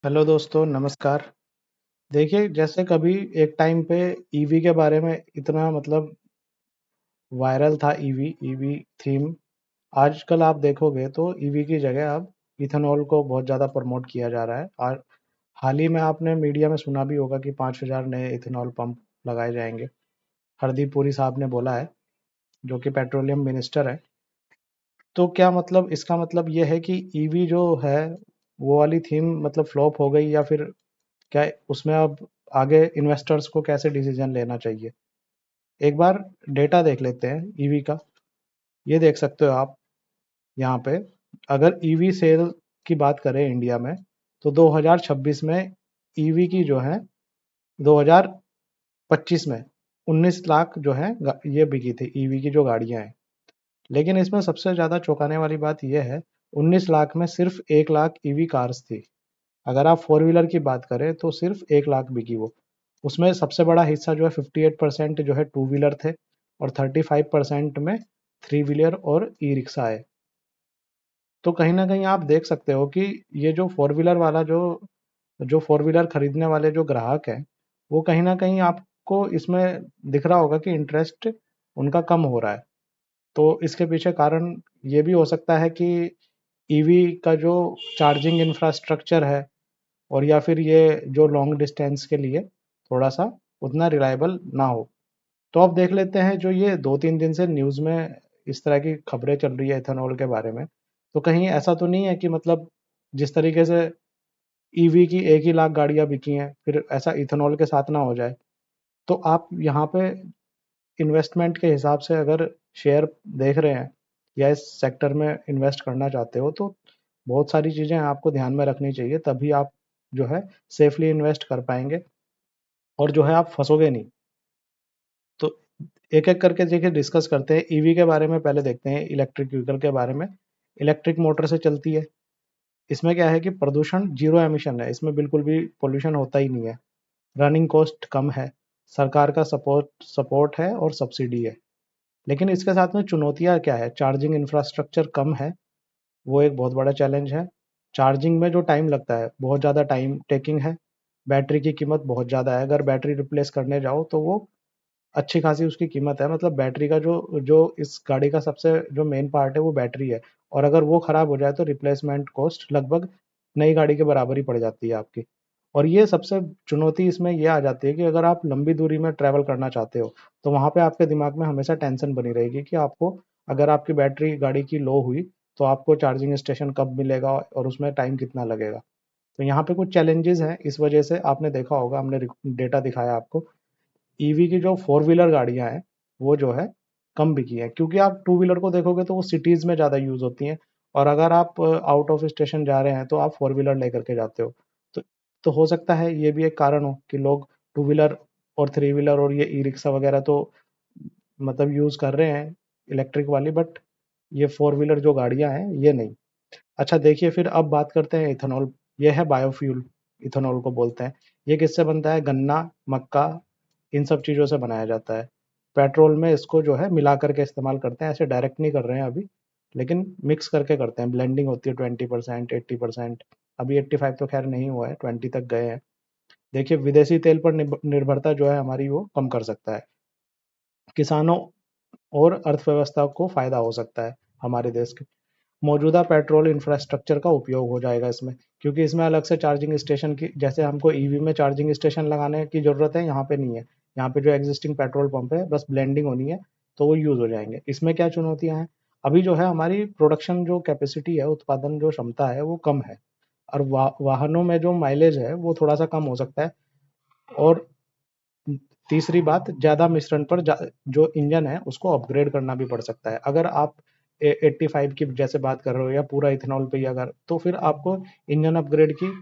Hello दोस्तों, नमस्कार। देखिए, जैसे कभी एक टाइम पे ईवी के बारे में इतना वायरल था। EV theme. आजकल आप देखोगे तो ईवी की जगह अब इथेनॉल को बहुत ज़्यादा प्रमोट किया जा रहा है। और हाल ही में आपने मीडिया में सुना भी होगा कि 5,000 नए इथेनॉल पंप लगाए जाएंगे। हरदीप पुरी साहब ने बोला है, जो कि पेट्रोलियम मिनिस्टर है। तो क्या मतलब, इसका मतलब ये है कि ईवी जो है वो वाली थीम फ्लॉप हो गई, या फिर क्या उसमें अब आगे इन्वेस्टर्स को कैसे डिसीजन लेना चाहिए? एक बार डेटा देख लेते हैं ईवी का। ये देख सकते हो आप यहाँ पे। अगर ईवी सेल की बात करें इंडिया में, तो 2026 में ईवी की जो है 2025 में 19 लाख जो है ये बिकी थी ईवी की जो गाड़ियां हैं। लेकिन इसमें सबसे ज़्यादा चौंकाने वाली बात यह है, 19 लाख में सिर्फ 1 लाख ईवी कार्स थी। अगर आप फोर व्हीलर की बात करें तो सिर्फ 1 लाख बिकी वो। उसमें सबसे बड़ा हिस्सा जो है 58% जो है टू व्हीलर थे, और 35% में थ्री व्हीलर और ई रिक्शा है। तो कहीं ना कहीं आप देख सकते हो कि ये जो फोर व्हीलर वाला जो जो फोर व्हीलर खरीदने वाले जो ग्राहक हैं, वो कहीं ना कहीं आपको इसमें दिख रहा होगा कि इंटरेस्ट उनका कम हो रहा है। तो इसके पीछे कारण ये भी हो सकता है कि ईवी का जो चार्जिंग इंफ्रास्ट्रक्चर है, और या फिर ये जो लॉन्ग डिस्टेंस के लिए थोड़ा सा उतना रिलायबल ना हो। तो अब देख लेते हैं, जो ये 2-3 दिन से न्यूज़ में इस तरह की खबरें चल रही है इथेनॉल के बारे में, तो कहीं ऐसा तो नहीं है कि जिस तरीके से ईवी की 1 ही लाख गाड़ियां बिकी हैं, फिर ऐसा इथेनॉल के साथ ना हो जाए। तो आप यहाँ पे इन्वेस्टमेंट के हिसाब से अगर शेयर देख रहे हैं या इस सेक्टर में इन्वेस्ट करना चाहते हो, तो बहुत सारी चीज़ें आपको ध्यान में रखनी चाहिए, तभी आप जो है सेफली इन्वेस्ट कर पाएंगे, और जो है आप फंसोगे नहीं। तो एक एक करके देखिए डिस्कस करते हैं ईवी के बारे में। पहले देखते हैं इलेक्ट्रिक व्हीकल के बारे में। इलेक्ट्रिक मोटर से चलती है। इसमें क्या है कि प्रदूषण जीरो एमिशन है, इसमें बिल्कुल भी पोल्यूशन होता ही नहीं है। रनिंग कॉस्ट कम है। सरकार का सपोर्ट सपोर्ट है और सब्सिडी है। लेकिन इसके साथ में चुनौतियाँ क्या है? चार्जिंग इंफ्रास्ट्रक्चर कम है, वो एक बहुत बड़ा चैलेंज है। चार्जिंग में जो टाइम लगता है, बहुत ज़्यादा टाइम टेकिंग है। बैटरी की कीमत बहुत ज़्यादा है। अगर बैटरी रिप्लेस करने जाओ तो वो अच्छी खासी उसकी कीमत है। बैटरी का जो जो इस गाड़ी का सबसे जो मेन पार्ट है वो बैटरी है। और अगर वो खराब हो जाए तो रिप्लेसमेंट कॉस्ट लगभग नई गाड़ी के बराबर ही पड़ जाती है आपकी। और ये सबसे चुनौती इसमें ये आ जाती है कि अगर आप लंबी दूरी में ट्रैवल करना चाहते हो, तो वहाँ पे आपके दिमाग में हमेशा टेंशन बनी रहेगी कि आपको, अगर आपकी बैटरी गाड़ी की लो हुई, तो आपको चार्जिंग स्टेशन कब मिलेगा और उसमें टाइम कितना लगेगा। तो यहाँ पे कुछ चैलेंजेस हैं। इस वजह से आपने देखा होगा, हमने डेटा दिखाया आपको, ईवी की जो फोर व्हीलर गाड़ियां हैं वो जो है कम बिकी हैं, क्योंकि आप टू व्हीलर को देखोगे तो वो सिटीज में ज़्यादा यूज होती हैं। और अगर आप आउट ऑफ स्टेशन जा रहे हैं तो आप फोर व्हीलर लेकर के जाते हो। तो तो हो सकता है ये भी एक कारण हो कि लोग टू व्हीलर और थ्री व्हीलर और ये ई रिक्शा वगैरह तो यूज कर रहे हैं इलेक्ट्रिक वाली, बट ये फोर व्हीलर जो गाड़ियां हैं ये नहीं। अच्छा, देखिए फिर अब बात करते हैं इथेनॉल। ये है बायोफ्यूल, इथेनॉल को बोलते हैं। ये किससे बनता है? गन्ना, मक्का, इन सब चीज़ों से बनाया जाता है। पेट्रोल में इसको जो है मिला करके इस्तेमाल करते हैं, ऐसे डायरेक्ट नहीं कर रहे हैं अभी, लेकिन मिक्स करके करते हैं। ब्लेंडिंग होती है 20%, 80%। अभी 85 तो खैर नहीं हुआ है, 20 तक गए हैं। देखिए, विदेशी तेल पर निर्भरता जो है हमारी, वो कम कर सकता है। किसानों और अर्थव्यवस्था को फायदा हो सकता है हमारे देश के। मौजूदा पेट्रोल इंफ्रास्ट्रक्चर का उपयोग हो जाएगा इसमें, क्योंकि इसमें अलग से चार्जिंग स्टेशन की, जैसे हमको ईवी में चार्जिंग स्टेशन लगाने की ज़रूरत है, यहाँ पे नहीं है। यहाँ पे जो एग्जिस्टिंग पेट्रोल पंप है, बस ब्लेंडिंग होनी है, तो वो यूज़ हो जाएंगे। इसमें क्या चुनौतियाँ हैं? अभी जो है हमारी प्रोडक्शन जो कैपेसिटी है, उत्पादन जो क्षमता है वो कम है। और वाहनों में जो माइलेज है वो थोड़ा सा कम हो सकता है। और तीसरी बात, ज़्यादा मिश्रण पर जो इंजन है उसको अपग्रेड करना भी पड़ सकता है। अगर आप 85 की जैसे बात कर रहे हो, या पूरा इथेनॉल पे ही अगर, तो फिर आपको इंजन अपग्रेड की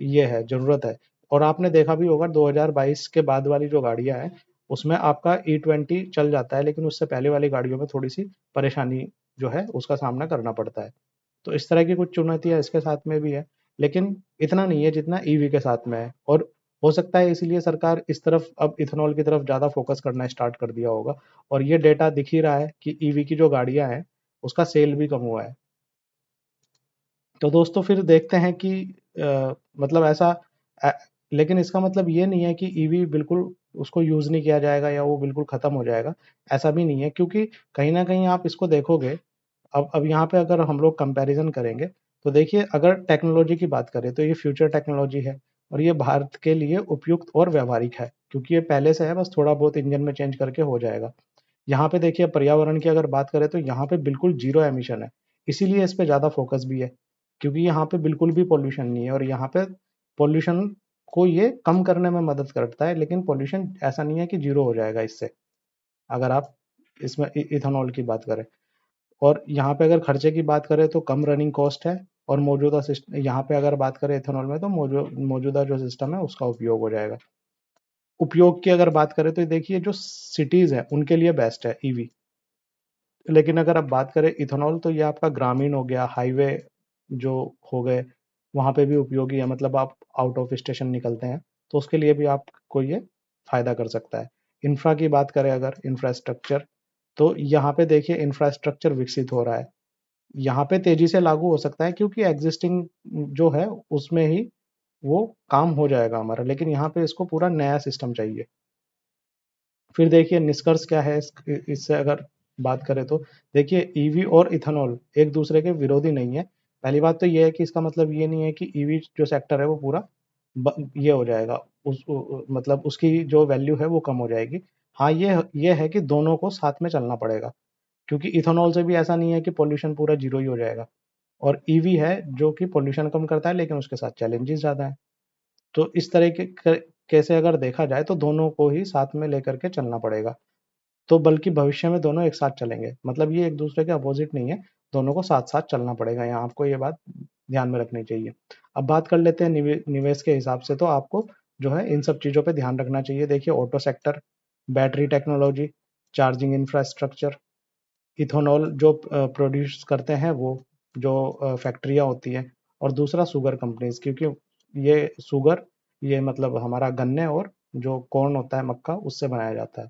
ये है ज़रूरत है। और आपने देखा भी होगा 2022 के बाद वाली जो गाड़ियां हैं, उसमें आपका E20 चल जाता है, लेकिन उससे पहले वाली गाड़ियों में थोड़ी सी परेशानी जो है उसका सामना करना पड़ता है। तो इस तरह की कुछ चुनौतियां इसके साथ में भी है, लेकिन इतना नहीं है जितना ईवी के साथ में है। और हो सकता है इसीलिए सरकार इस तरफ, अब इथेनॉल की तरफ ज़्यादा फोकस करना स्टार्ट कर दिया होगा। और ये डेटा दिख ही रहा है कि ईवी की जो गाड़ियां हैं उसका सेल भी कम हुआ है। तो दोस्तों फिर देखते हैं कि मतलब ऐसा अ, लेकिन इसका मतलब ये नहीं है कि ईवी बिल्कुल उसको यूज़ नहीं किया जाएगा या वो बिल्कुल ख़त्म हो जाएगा, ऐसा भी नहीं है क्योंकि कहीं न कहीं आप इसको देखोगे। अब यहाँ पे अगर हम लोग कंपैरिज़न करेंगे, तो देखिए अगर टेक्नोलॉजी की बात करें तो ये फ्यूचर टेक्नोलॉजी है और ये भारत के लिए उपयुक्त और व्यावहारिक है, क्योंकि ये पहले से है, बस थोड़ा बहुत इंजन में चेंज करके हो जाएगा। यहाँ पे देखिए पर्यावरण की अगर बात करें तो यहाँ पे बिल्कुल ज़ीरो एमिशन है, इसीलिए इस पे ज़्यादा फ़ोकस भी है, क्योंकि यहाँ पे बिल्कुल भी पॉल्यूशन नहीं है और यहाँ पे पॉल्यूशन को ये कम करने में मदद करता है, लेकिन पॉल्यूशन ऐसा नहीं है कि ज़ीरो हो जाएगा इससे, अगर आप इसमें इथेनॉल की बात करें। और यहाँ पे अगर खर्चे की बात करें तो कम रनिंग कॉस्ट है और मौजूदा सिस्टम, यहाँ पे अगर बात करें इथेनॉल में तो मौजूदा जो सिस्टम है उसका उपयोग हो जाएगा। उपयोग की अगर बात करें तो देखिए जो सिटीज़ हैं उनके लिए बेस्ट है ईवी, लेकिन अगर आप बात करें इथेनॉल तो ये आपका ग्रामीण हो गया, हाईवे जो हो गए, वहाँ पे भी उपयोगी है, मतलब आप आउट ऑफ स्टेशन निकलते हैं तो उसके लिए भी आपको ये फ़ायदा कर सकता है। इंफ्रा की बात करें अगर इंफ्रास्ट्रक्चर, तो यहाँ पे देखिए इंफ्रास्ट्रक्चर विकसित हो रहा है, यहाँ पे तेजी से लागू हो सकता है क्योंकि एग्जिस्टिंग जो है उसमें ही वो काम हो जाएगा हमारा, लेकिन यहाँ पे इसको पूरा नया सिस्टम चाहिए। फिर देखिए निष्कर्ष क्या है इससे अगर बात करें तो देखिए ईवी और इथेनॉल एक दूसरे के विरोधी नहीं है। पहली बात तो ये है कि इसका मतलब ये नहीं है कि ईवी जो सेक्टर है वो पूरा ये हो जाएगा, मतलब उसकी जो वैल्यू है वो कम हो जाएगी। हाँ, ये है कि दोनों को साथ में चलना पड़ेगा, क्योंकि इथेनॉल से भी ऐसा नहीं है कि पॉल्यूशन पूरा जीरो ही हो जाएगा, और ईवी है जो कि पॉल्यूशन कम करता है लेकिन उसके साथ चैलेंजेस ज़्यादा हैं। तो इस तरह के कैसे अगर देखा जाए तो दोनों को ही साथ में लेकर के चलना पड़ेगा। तो बल्कि भविष्य में दोनों एक साथ चलेंगे, मतलब ये एक दूसरे के अपोजिट नहीं है, दोनों को साथ साथ चलना पड़ेगा, यहाँ आपको ये बात ध्यान में रखनी चाहिए। अब बात कर लेते हैं निवेश के हिसाब से, तो आपको जो है इन सब चीज़ों पे ध्यान रखना चाहिए। देखिए auto sector, battery technology, charging infrastructure, ethanol जो प्रोड्यूस करते हैं वो जो फैक्ट्रियाँ होती हैं, और दूसरा शुगर कंपनीज, क्योंकि ये शुगर ये मतलब हमारा गन्ने और जो कॉर्न होता है मक्का उससे बनाया जाता है।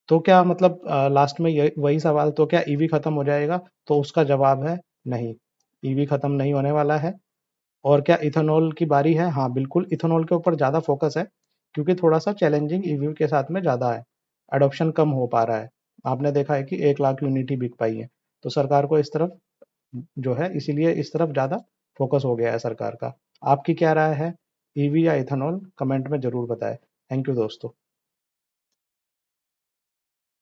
तो क्या मतलब लास्ट में ये वही सवाल, तो क्या ईवी खत्म हो जाएगा? तो उसका जवाब है नहीं, ईवी खत्म नहीं होने वाला है। और क्या इथेनॉल की बारी है? हाँ बिल्कुल, इथेनॉल के ऊपर ज़्यादा फोकस है क्योंकि थोड़ा सा चैलेंजिंग ईवी के साथ में ज़्यादा है, एडॉप्शन कम हो पा रहा है। आपने देखा है कि 1 लाख यूनिट ही बिक पाई है, तो सरकार को इस तरफ जो है इसीलिए इस तरफ ज़्यादा फोकस हो गया है सरकार का। आपकी क्या राय है, ईवी या इथेनॉल? कमेंट में ज़रूर बताएं। थैंक यू दोस्तों।